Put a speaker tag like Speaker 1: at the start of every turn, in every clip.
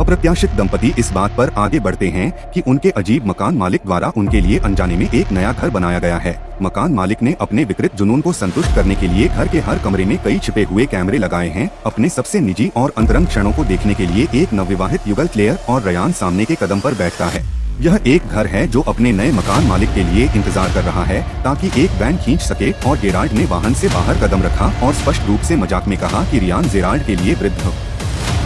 Speaker 1: अप्रत्याशित दंपति इस बात पर आगे बढ़ते हैं कि उनके अजीब मकान मालिक द्वारा उनके लिए अनजाने में एक नया घर बनाया गया है। मकान मालिक ने अपने विकृत जुनून को संतुष्ट करने के लिए घर के हर कमरे में कई छिपे हुए कैमरे लगाए हैं। अपने सबसे निजी और अंतरंग क्षणों को देखने के लिए एक नवविवाहित युगल क्लेयर और रयान सामने के कदम पर बैठता है। यह एक घर है जो अपने नए मकान मालिक के लिए इंतजार कर रहा है ताकि एक वैन खींच सके, और जेराल्ड ने वाहन से बाहर कदम रखा और स्पष्ट रूप से मजाक में कहा कि रियान जेराल्ड के लिए वृद्ध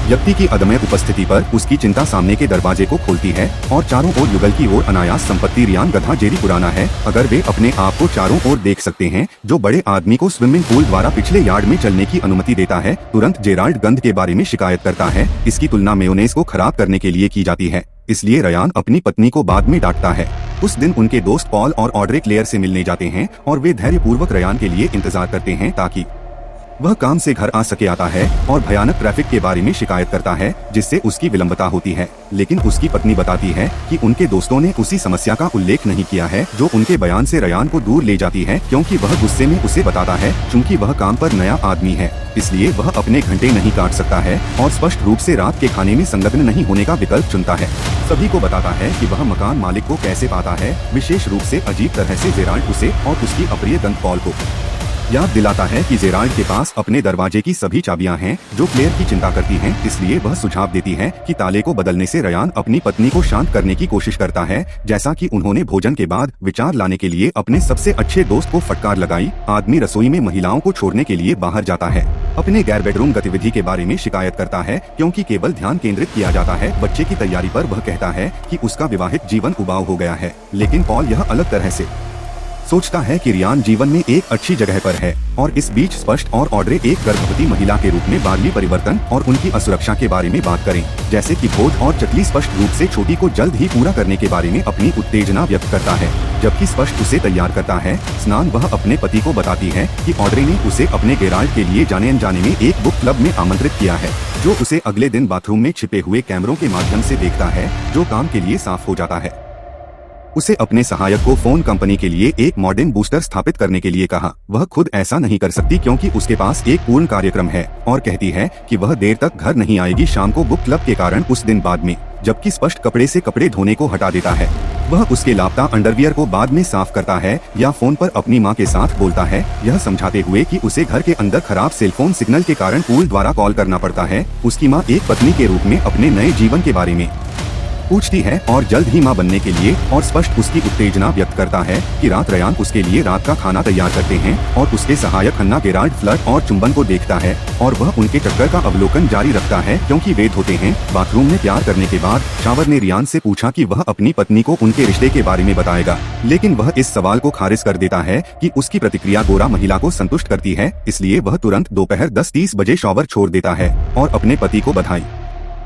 Speaker 1: व्यक्ति की अदम्य उपस्थिति पर उसकी चिंता सामने के दरवाजे को खोलती है और चारों ओर युगल की ओर अनायास संपत्ति। रियान गधा जेरी पुराना है। अगर वे अपने आप को चारों ओर देख सकते हैं जो बड़े आदमी को स्विमिंग पूल द्वारा पिछले यार्ड में चलने की अनुमति देता है। तुरंत जेराल्ड गंध के बारे में शिकायत करता है। इसकी तुलना मेयोनेज को खराब करने के लिए की जाती है, इसलिए रयान अपनी पत्नी को बाद में डांटता है। उस दिन उनके दोस्त पॉल और ऑड्रे क्लेयर से मिलने जाते हैं और वे धैर्यपूर्वक रयान के लिए इंतजार करते हैं ताकि वह काम से घर आ सके। आता है और भयानक ट्रैफिक के बारे में शिकायत करता है जिससे उसकी विलंबता होती है, लेकिन उसकी पत्नी बताती है कि उनके दोस्तों ने उसी समस्या का उल्लेख नहीं किया है जो उनके बयान से रयान को दूर ले जाती है, क्योंकि वह गुस्से में उसे बताता है चूंकि वह काम पर नया आदमी है इसलिए वह अपने घंटे नहीं काट सकता है और स्पष्ट रूप से रात के खाने में संलग्न नहीं होने का विकल्प चुनता है। सभी को बताता है कि वह मकान मालिक को कैसे पाता है, विशेष रूप से अजीब तरह से जेराल्ड उसे और उसकी अप्रिय गंध पॉल को याद दिलाता है कि जेराल्ड के पास अपने दरवाजे की सभी चाबियां हैं जो क्लेयर की चिंता करती हैं, इसलिए वह सुझाव देती है कि ताले को बदलने से रयान अपनी पत्नी को शांत करने की कोशिश करता है, जैसा कि उन्होंने भोजन के बाद विचार लाने के लिए अपने सबसे अच्छे दोस्त को फटकार लगाई। आदमी रसोई में महिलाओं को छोड़ने के लिए बाहर जाता है, अपने गैर बेडरूम गतिविधि के बारे में शिकायत करता है क्योंकि केवल ध्यान केंद्रित किया जाता है बच्चे की तैयारी पर। वह कहता है कि उसका विवाहित जीवन उबाऊ हो गया है, लेकिन पॉल यह अलग तरह से सोचता है कि रियान जीवन में एक अच्छी जगह पर है। और इस बीच स्पष्ट और ऑड्रे एक गर्भवती महिला के रूप में बार्ली परिवर्तन और उनकी असुरक्षा के बारे में बात करें, जैसे कि भोज और चकली स्पष्ट रूप से छोटी को जल्द ही पूरा करने के बारे में अपनी उत्तेजना व्यक्त करता है, जबकि स्पष्ट उसे तैयार करता है स्नान। वह अपने पति को बताती है कि ऑड्रे ने उसे अपने गेराल्ड के लिए जाने अनजाने में एक बुक क्लब में आमंत्रित किया है, जो उसे अगले दिन बाथरूम में छिपे हुए कैमरों के माध्यम से देखता है जो काम के लिए साफ हो जाता है। उसे अपने सहायक को फोन कंपनी के लिए एक मॉडेम बूस्टर स्थापित करने के लिए कहा। वह खुद ऐसा नहीं कर सकती क्योंकि उसके पास एक पूर्ण कार्यक्रम है और कहती है कि वह देर तक घर नहीं आएगी शाम को बुक क्लब के कारण उस दिन बाद में, जबकि स्पष्ट कपड़े से कपड़े धोने को हटा देता है। वह उसके लापता अंडरवियर को बाद में साफ करता है या फोन पर अपनी मां के साथ बोलता है, यह समझाते हुए कि उसे घर के अंदर खराब सेलफोन सिग्नल के कारण पूल द्वारा कॉल करना पड़ता है। उसकी मां एक पत्नी के रूप में अपने नए जीवन के बारे में पूछती है और जल्द ही मां बनने के लिए, और स्पष्ट उसकी उत्तेजना व्यक्त करता है कि रात रयान उसके लिए रात का खाना तैयार करते हैं और उसके सहायक हन्ना गेराल्ड फ्लर्ट और चुंबन को देखता है और वह उनके चक्कर का अवलोकन जारी रखता है क्योंकि वे धोते हैं। बाथरूम में प्यार करने के बाद शावर ने रियान से पूछा कि वह अपनी पत्नी को उनके रिश्ते के बारे में बताएगा, लेकिन वह इस सवाल को खारिज कर देता है कि उसकी प्रतिक्रिया गोरा महिला को संतुष्ट करती है, इसलिए वह तुरंत दोपहर 10:30 बजे शावर छोड़ देता है और अपने पति को बधाई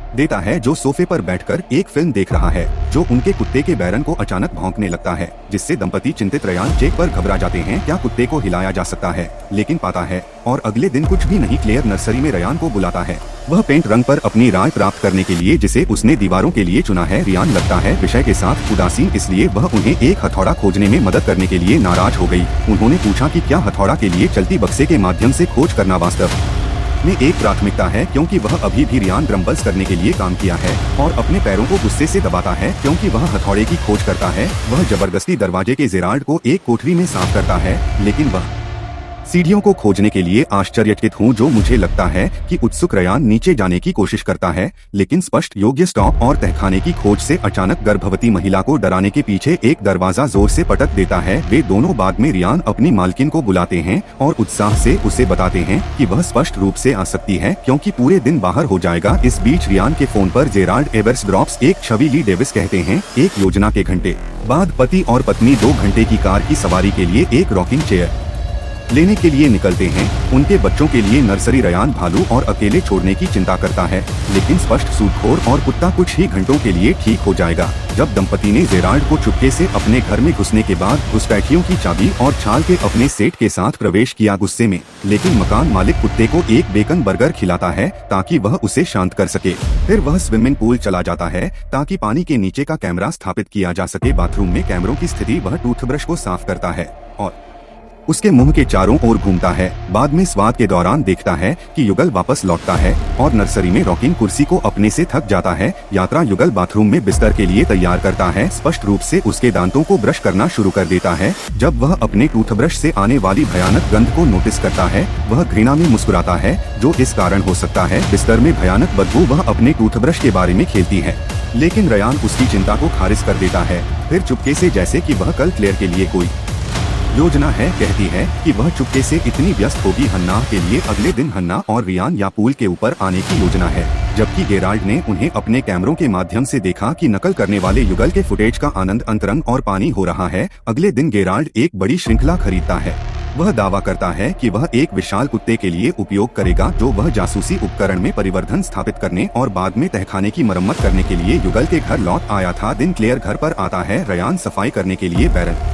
Speaker 1: देता है जो सोफे पर बैठकर एक फिल्म देख रहा है, जो उनके कुत्ते के बैरन को अचानक भौंकने लगता है, जिससे दंपति चिंतित रयान चेक पर घबरा जाते हैं क्या कुत्ते को हिलाया जा सकता है, लेकिन पाता है और अगले दिन कुछ भी नहीं। क्लेयर नर्सरी में रयान को बुलाता है। वह पेंट रंग पर अपनी राय प्राप्त करने के लिए जिसे उसने दीवारों के लिए चुना है। रियान लगता है विषय के साथ उदासीन, इसलिए वह उन्हें एक हथौड़ा खोजने में मदद करने के लिए नाराज हो गई। उन्होंने पूछा कि क्या हथौड़ा के लिए चलती बक्से के माध्यम से खोज करना वास्तव में एक प्राथमिकता है, क्योंकि वह अभी भी रियान ग्रम्बल्स करने के लिए काम किया है और अपने पैरों को गुस्से से दबाता है क्योंकि वह हथौड़े की खोज करता है। वह जबरदस्ती दरवाजे के जेराल्ड को एक कोठरी में साफ करता है, लेकिन वह सीढ़ियों को खोजने के लिए आश्चर्यचकित हूँ, जो मुझे लगता है कि उत्सुक रयान नीचे जाने की कोशिश करता है, लेकिन स्पष्ट योग्य स्टॉप और तहखाने की खोज से अचानक गर्भवती महिला को डराने के पीछे एक दरवाजा जोर से पटक देता है। वे दोनों बाद में रियान अपनी मालकिन को बुलाते हैं और उत्साह से उसे बताते हैं कि वह स्पष्ट रूप से आ सकती है क्योंकि पूरे दिन बाहर हो जाएगा। इस बीच रियान के फोन पर जेराल्ड एवर्स ड्रॉप्स एक छवि ली डेविस कहते हैं। एक योजना के घंटे बाद पति और पत्नी 2 घंटे की कार की सवारी के लिए एक रॉकिंग चेयर लेने के लिए निकलते हैं। उनके बच्चों के लिए नर्सरी रयान भालू और अकेले छोड़ने की चिंता करता है, लेकिन स्पष्ट सूदखोर और कुत्ता कुछ ही घंटों के लिए ठीक हो जाएगा। जब दंपति ने जेराल्ड को चुपके से अपने घर में घुसने के बाद घुसपैठियों की चाबी और छाल के अपने सेट के साथ प्रवेश किया गुस्से में, लेकिन मकान मालिक कुत्ते को एक बेकन बर्गर खिलाता है ताकि वह उसे शांत कर सके। फिर वह स्विमिंग पूल चला जाता है ताकि पानी के नीचे का कैमरा स्थापित किया जा सके। बाथरूम में कैमरों की स्थिति, वह टूथब्रश को साफ करता है और उसके मुंह के चारों ओर घूमता है। बाद में स्वाद के दौरान देखता है कि युगल वापस लौटता है और नर्सरी में रॉकिंग कुर्सी को अपने से थक जाता है। यात्रा युगल बाथरूम में बिस्तर के लिए तैयार करता है। स्पष्ट रूप से उसके दांतों को ब्रश करना शुरू कर देता है। जब वह अपने टूथब्रश से आने वाली भयानक गंध को नोटिस करता है, वह घृणा में मुस्कुराता है, जो इस कारण हो सकता है बिस्तर में भयानक बदबू। वह अपने टूथब्रश के बारे में खेलती है, लेकिन रयान उसकी चिंता को खारिज कर देता है। फिर चुपके से, जैसे कि वह कल क्लेयर के लिए कोई योजना है, कहती है कि वह चुपके से इतनी व्यस्त होगी हन्ना के लिए। अगले दिन हन्ना और रियान या पूल के ऊपर आने की योजना है, जबकि गेराल्ड ने उन्हें अपने कैमरों के माध्यम से देखा कि नकल करने वाले युगल के फुटेज का आनंद अंतरंग और पानी हो रहा है। अगले दिन गेराल्ड एक बड़ी श्रृंखला खरीदता है। वह दावा करता है कि वह एक विशाल कुत्ते के लिए उपयोग करेगा, जो वह जासूसी उपकरण में परिवर्तन स्थापित करने और बाद में तहखाने की मरम्मत करने के लिए युगल के घर लौट आया था। दिन क्लेयर घर पर आता है। रयान सफाई करने के लिए बैरन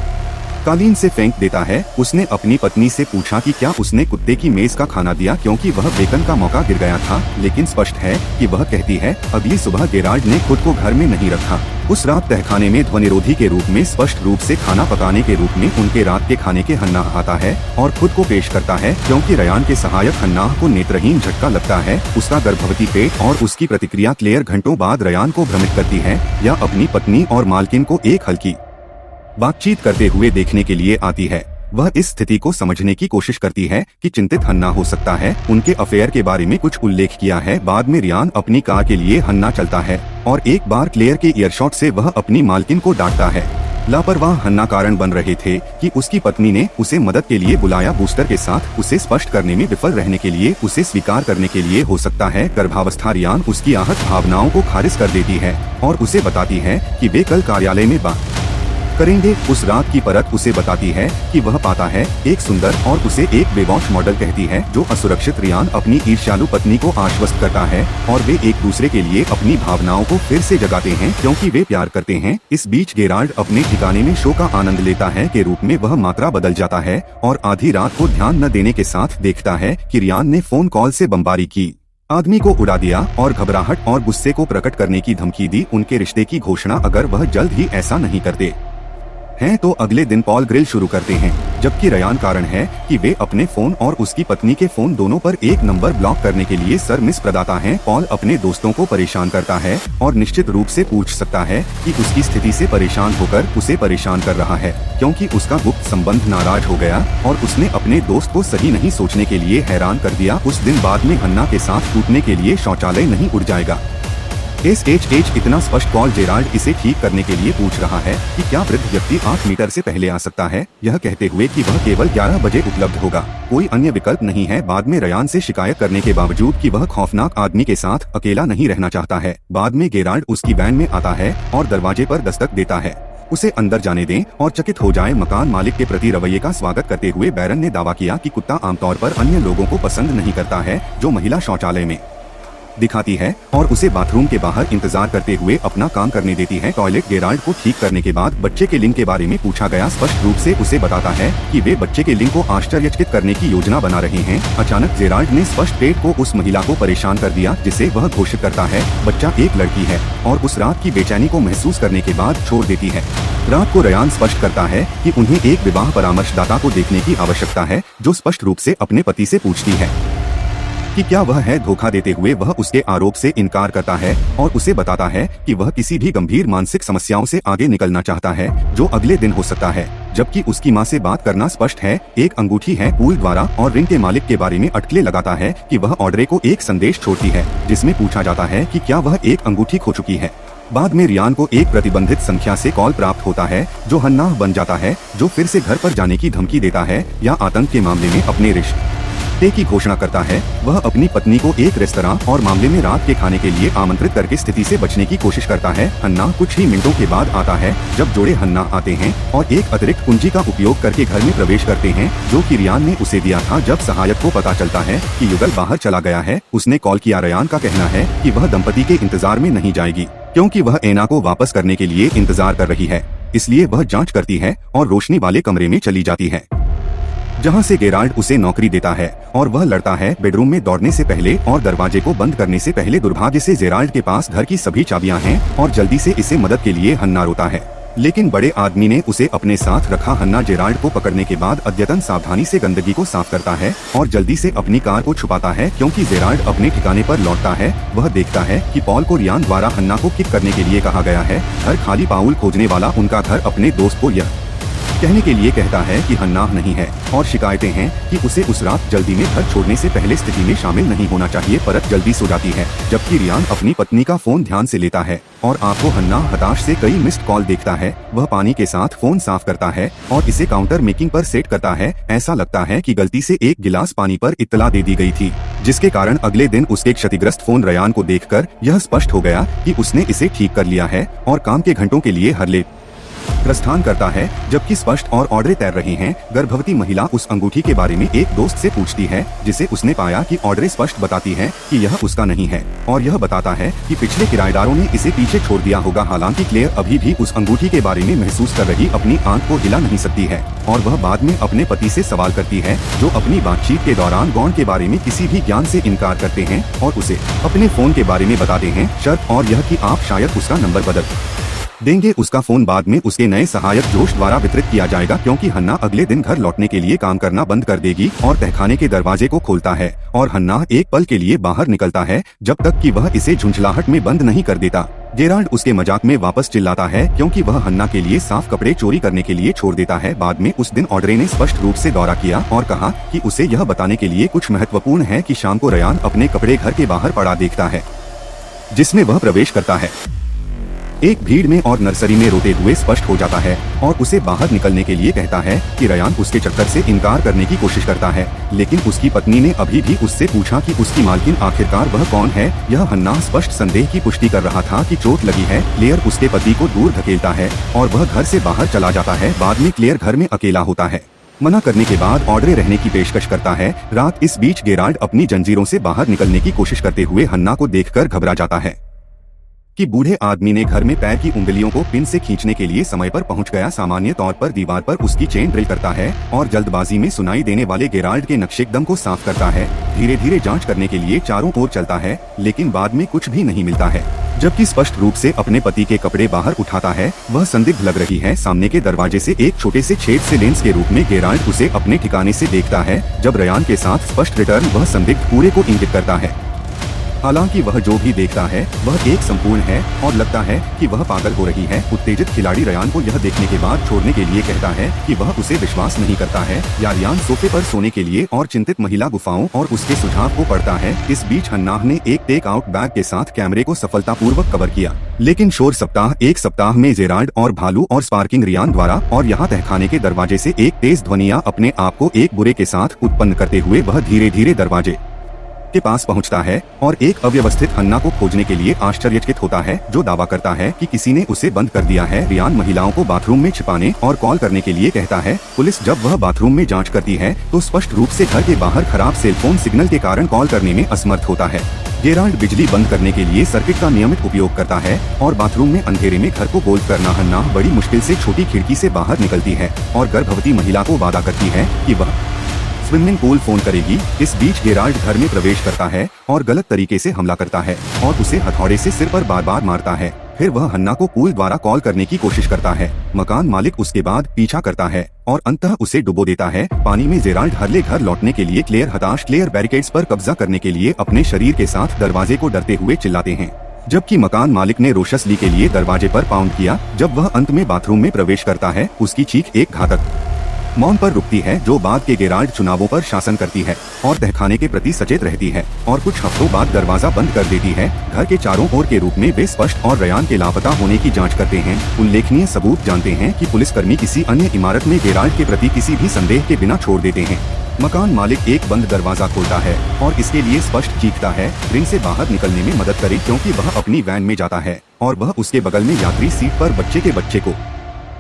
Speaker 1: कालीन से फेंक देता है। उसने अपनी पत्नी से पूछा कि क्या उसने कुत्ते की मेज का खाना दिया, क्योंकि वह बेकन का मौका गिर गया था, लेकिन स्पष्ट है कि वह कहती है अगली सुबह गेराल्ड ने खुद को घर में नहीं रखा। उस रात तहखाने में ध्वनिरोधी के रूप में, स्पष्ट रूप से खाना पकाने के रूप में उनके रात के खाने के हन्ना आता है और खुद को पेश करता है, क्योंकि रयान के सहायक हन्ना को नेत्रहीन झटका लगता है। उसका गर्भवती पेट और उसकी प्रतिक्रिया क्लेयर घंटों बाद रयान को भ्रमित करती है या अपनी पत्नी और मालकिन को एक हल्की बातचीत करते हुए देखने के लिए आती है। वह इस स्थिति को समझने की कोशिश करती है कि चिंतित हन्ना हो सकता है उनके अफेयर के बारे में कुछ उल्लेख किया है। बाद में रियान अपनी कार के लिए हन्ना चलता है और एक बार क्लेयर के ईयरशॉट से वह अपनी मालकिन को डांटता है। लापरवाह हन्ना कारण बन रहे थे कि उसकी पत्नी ने उसे मदद के लिए बुलाया। बूस्टर के साथ उसे स्पष्ट करने में विफल रहने के लिए उसे स्वीकार करने के लिए हो सकता है गर्भावस्था। रियान उसकी आहत भावनाओं को खारिज कर देती है और उसे बताती है कि वे कल कार्यालय में बात करेंगे। उस रात की परत उसे बताती है कि वह पाता है एक सुंदर और उसे एक बेवॉश मॉडल कहती है जो असुरक्षित। रियान अपनी ईर्ष्यालु पत्नी को आश्वस्त करता है और वे एक दूसरे के लिए अपनी भावनाओं को फिर से जगाते हैं, क्योंकि वे प्यार करते हैं। इस बीच गेराल्ड अपने ठिकाने में शो का आनंद लेता है के रूप में वह मात्रा बदल जाता है और आधी रात को ध्यान न देने के साथ देखता है कि रियान ने फोन कॉल से बमबारी की, आदमी को उड़ा दिया और घबराहट और गुस्से को प्रकट करने की धमकी दी, उनके रिश्ते की घोषणा अगर वह जल्द ही ऐसा नहीं करते हैं तो अगले दिन पॉल ग्रिल शुरू करते हैं। जबकि रयान कारण है कि वे अपने फोन और उसकी पत्नी के फोन दोनों पर एक नंबर ब्लॉक करने के लिए सर मिस प्रदाता है। पॉल अपने दोस्तों को परेशान करता है और निश्चित रूप से पूछ सकता है कि उसकी स्थिति से परेशान होकर उसे परेशान कर रहा है, क्योंकि उसका गुप्त संबंध नाराज हो गया और उसने अपने दोस्त को सही नहीं सोचने के लिए हैरान कर दिया। उस दिन बाद में हन्ना के साथ टूटने के लिए शौचालय नहीं उड़ जाएगा। इतना स्पष्ट कॉल जेराल्ड इसे ठीक करने के लिए पूछ रहा है कि क्या वृद्ध व्यक्ति 8 मीटर से पहले आ सकता है, यह कहते हुए कि वह केवल 11 बजे उपलब्ध होगा, कोई अन्य विकल्प नहीं है। बाद में रयान से शिकायत करने के बावजूद कि वह खौफनाक आदमी के साथ अकेला नहीं रहना चाहता है, बाद में गेराल्ड उसकी वैन में आता है और दरवाजे पर दस्तक देता है। उसे अंदर जाने दें और चकित हो जाए। मकान मालिक के प्रति रवैये का स्वागत करते हुए बैरन ने दावा किया कि कुत्ता आमतौर पर अन्य लोगों को पसंद नहीं करता है जो महिला शौचालय में दिखाती है और उसे बाथरूम के बाहर इंतजार करते हुए अपना काम करने देती है। टॉयलेट गेराल्ड को ठीक करने के बाद बच्चे के लिंग के बारे में पूछा गया, स्पष्ट रूप से उसे बताता है कि वे बच्चे के लिंग को आश्चर्यचकित करने की योजना बना रहे हैं। अचानक गेराल्ड ने स्पष्ट पेट को उस महिला को परेशान कर दिया जिसे वह घोषित करता है बच्चा एक लड़की है, और उस रात की बेचैनी को महसूस करने के बाद छोड़ देती है। रात को रयान स्पष्ट करता है कि उन्हें एक विवाह परामर्शदाता को देखने की आवश्यकता है, जो स्पष्ट रूप से अपने पति से पूछती है कि क्या वह है। धोखा देते हुए वह उसके आरोप से इनकार करता है और उसे बताता है कि वह किसी भी गंभीर मानसिक समस्याओं से आगे निकलना चाहता है जो अगले दिन हो सकता है। जबकि उसकी मां से बात करना स्पष्ट है। एक अंगूठी है पूल द्वारा और रिंग के मालिक के बारे में अटकलें लगाता है कि वह ऑड्रे को एक संदेश छोड़ती है जिसमें पूछा जाता है कि क्या वह एक अंगूठी खो चुकी है। बाद में रियान को एक प्रतिबंधित संख्या से कॉल प्राप्त होता है जो हन्ना बन जाता है, जो फिर से घर पर जाने की धमकी देता है या आतंक के मामले में अपने रिश्ते की घोषणा करता है। वह अपनी पत्नी को एक रेस्तरां और मामले में रात के खाने के लिए आमंत्रित करके स्थिति से बचने की कोशिश करता है। हन्ना कुछ ही मिनटों के बाद आता है जब जोड़े हन्ना आते हैं और एक अतिरिक्त कुंजी का उपयोग करके घर में प्रवेश करते हैं जो कि रियान ने उसे दिया था। जब सहायक को पता चलता है कि युगल बाहर चला गया है, उसने कॉल किया। रयान का कहना है कि वह दंपति के इंतजार में नहीं जाएगी क्योंकि वह एना को वापस करने के लिए इंतजार कर रही है, इसलिए वह जांच करती है और रोशनी वाले कमरे में चली जाती है जहां से गेराल्ड उसे नौकरी देता है और वह लड़ता है। बेडरूम में दौड़ने से पहले और दरवाजे को बंद करने से पहले दुर्भाग्य से जेराल्ड के पास घर की सभी चाबियां हैं और जल्दी से इसे मदद के लिए हन्ना रोता है। लेकिन बड़े आदमी ने उसे अपने साथ रखा। हन्ना जेराल्ड को पकड़ने के बाद अद्यतन सावधानी से गंदगी को साफ करता है और जल्दी से अपनी कार को छुपाता है। क्योंकि जेराल्ड अपने ठिकाने पर लौटता है, वह देखता है कि पॉल को रियान द्वारा हन्ना को किक करने के लिए कहा गया है। घर खाली पाउल खोजने वाला उनका घर अपने दोस्त को यह कहने के लिए कहता है कि हन्ना नहीं है और शिकायतें हैं कि उसे उस रात जल्दी में घर छोड़ने से पहले स्थिति में शामिल नहीं होना चाहिए। परत जल्दी सो जाती है जबकि रियान अपनी पत्नी का फोन ध्यान से लेता है और आपको हन्ना हताश से कई मिस्ड कॉल देखता है। वह पानी के साथ फोन साफ करता है और इसे काउंटर मेकिंग पर सेट करता है। ऐसा लगता है कि गलती से एक गिलास पानी पर इत्तला दे दी गई थी, जिसके कारण अगले दिन उसके क्षतिग्रस्त फोन रियान को देखकर यह स्पष्ट हो गया कि उसने इसे ठीक कर लिया है और काम के घंटों के लिए हरले प्रस्थान करता है। जबकि स्पष्ट और ऑड्रे तैर रही हैं, गर्भवती महिला उस अंगूठी के बारे में एक दोस्त से पूछती है जिसे उसने पाया कि ऑड्रे स्पष्ट बताती है कि यह उसका नहीं है और यह बताता है कि पिछले किराएदारों ने इसे पीछे छोड़ दिया होगा। हालांकि क्लेयर अभी भी उस अंगूठी के बारे में महसूस कर रही अपनी आंख को हिला नहीं सकती है और वह बाद में अपने पति से सवाल करती है, जो अपनी बातचीत के दौरान गौण के बारे में किसी भी ज्ञान से इनकार करते हैं और उसे अपने फोन के बारे में बताते हैं, शर्त और यह कि आप शायद उसका नंबर बदल देंगे। उसका फोन बाद में उसके नए सहायक जोश द्वारा वितरित किया जाएगा, क्योंकि हन्ना अगले दिन घर लौटने के लिए काम करना बंद कर देगी और तहखाने के दरवाजे को खोलता है और हन्ना एक पल के लिए बाहर निकलता है जब तक कि वह इसे झुंझलाहट में बंद नहीं कर देता। जेराल्ड उसके मजाक में वापस चिल्लाता है क्योंकि वह हन्ना के लिए साफ कपड़े चोरी करने के लिए छोड़ देता है। बाद में उस दिन ऑड्रे ने स्पष्ट रूप से दौरा किया और कहा कि उसे यह बताने के लिए कुछ महत्वपूर्ण है कि शाम को रियान अपने कपड़े घर के बाहर पड़ा देखता है, जिसमें वह प्रवेश करता है। एक भीड़ में और नर्सरी में रोते हुए स्पष्ट हो जाता है और उसे बाहर निकलने के लिए कहता है कि रियान उसके चक्कर से इनकार करने की कोशिश करता है। लेकिन उसकी पत्नी ने अभी भी उससे पूछा कि उसकी मालकिन आखिरकार वह कौन है। यह हन्ना स्पष्ट संदेह की पुष्टि कर रहा था कि चोट लगी है। क्लेयर उसके पति को दूर धकेलता है और वह घर से बाहर चला जाता है। बाद में क्लेयर घर में अकेला होता है। मना करने के बाद ऑड्रे रहने की पेशकश करता है। रात इस बीच जेराल्ड अपनी जंजीरों से बाहर निकलने की कोशिश करते हुए हन्ना को देखकर घबरा जाता है कि बूढ़े आदमी ने घर में पैर की उंगलियों को पिन से खींचने के लिए समय पर पहुंच गया। सामान्य तौर पर दीवार पर उसकी चेन ड्रिल करता है और जल्दबाजी में सुनाई देने वाले जेराल्ड के नक्शेकदम को साफ करता है। धीरे धीरे जांच करने के लिए चारों ओर चलता है, लेकिन बाद में कुछ भी नहीं मिलता है। जबकि स्पष्ट रूप से अपने पति के कपड़े बाहर उठाता है, वह संदिग्ध लग रही है। सामने के दरवाजे से एक छोटे से छेद से लेंस के रूप में जेराल्ड उसे अपने ठिकाने से देखता है। जब रियान के साथ स्पष्ट रिटर्न, वह संदिग्ध पूरे को इंगित करता है। हालांकि वह जो भी देखता है वह एक संपूर्ण है और लगता है कि वह पागल हो रही है। उत्तेजित खिलाड़ी रियान को यह देखने के बाद छोड़ने के लिए कहता है कि वह उसे विश्वास नहीं करता है या रियान सोफे पर सोने के लिए और चिंतित महिला गुफाओं और उसके सुझाव को पढ़ता है। इस बीच हन्ना ने एक टेक आउट बैग के साथ कैमरे को सफलतापूर्वक कवर किया, लेकिन शोर सप्ताह एक सप्ताह में जेराल्ड और भालू और स्पार्किंग रियान द्वारा और यहाँ तहखाने के दरवाजे से एक तेज ध्वनिया अपने आप को एक बुरे के साथ उत्पन्न करते हुए वह धीरे धीरे दरवाजे के पास पहुंचता है और एक अव्यवस्थित हन्ना को खोजने के लिए आश्चर्यचकित होता है, जो दावा करता है कि किसी ने उसे बंद कर दिया है। रियान महिलाओं को बाथरूम में छिपाने और कॉल करने के लिए कहता है। पुलिस जब वह बाथरूम में जांच करती है तो स्पष्ट रूप से घर के बाहर खराब सेलफोन सिग्नल के कारण कॉल करने में असमर्थ होता है। जेराल्ड बिजली बंद करने के लिए सर्किट का नियमित उपयोग करता है और बाथरूम में अंधेरे में घर को गोल्फ करना। हन्ना बड़ी मुश्किल से छोटी खिड़की से बाहर निकलती है और गर्भवती महिला को वादा करती है कि वह स्विमिंग पूल फोन करेगी। इस बीच जेराल्ड घर में प्रवेश करता है और गलत तरीके से हमला करता है और उसे हथौड़े से सिर पर बार बार मारता है। फिर वह हन्ना को पूल द्वारा कॉल करने की कोशिश करता है। मकान मालिक उसके बाद पीछा करता है और अंततः उसे डुबो देता है पानी में। जेराल्ड हरले घर लौटने के लिए क्लेयर हताश। क्लेयर बैरिकेड्स पर कब्जा करने के लिए अपने शरीर के साथ दरवाजे को डरते हुए चिल्लाते हैं, जबकि मकान मालिक ने रोशस ली के लिए दरवाजे पर पाउंड किया। जब वह अंत में बाथरूम में प्रवेश करता है, उसकी चीख एक घातक मौन पर रुकती है, जो बाद के जेराल्ड चुनावों पर शासन करती है और तहखाने के प्रति सचेत रहती है और कुछ हफ्तों बाद दरवाजा बंद कर देती है। घर के चारों ओर के रूप में वे स्पष्ट और रियान के लापता होने की जांच करते हैं। उल्लेखनीय सबूत जानते हैं कि पुलिसकर्मी किसी अन्य इमारत में जेराल्ड के प्रति किसी भी संदेह के बिना छोड़ देते हैं। मकान मालिक एक बंद दरवाजा खोलता है और इसके लिए स्पष्ट चीखता है, रिंग से बाहर निकलने में मदद करे, क्योंकि वह अपनी वैन में जाता है और वह उसके बगल में यात्री सीट पर बच्चे को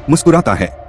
Speaker 1: मुस्कुराता है।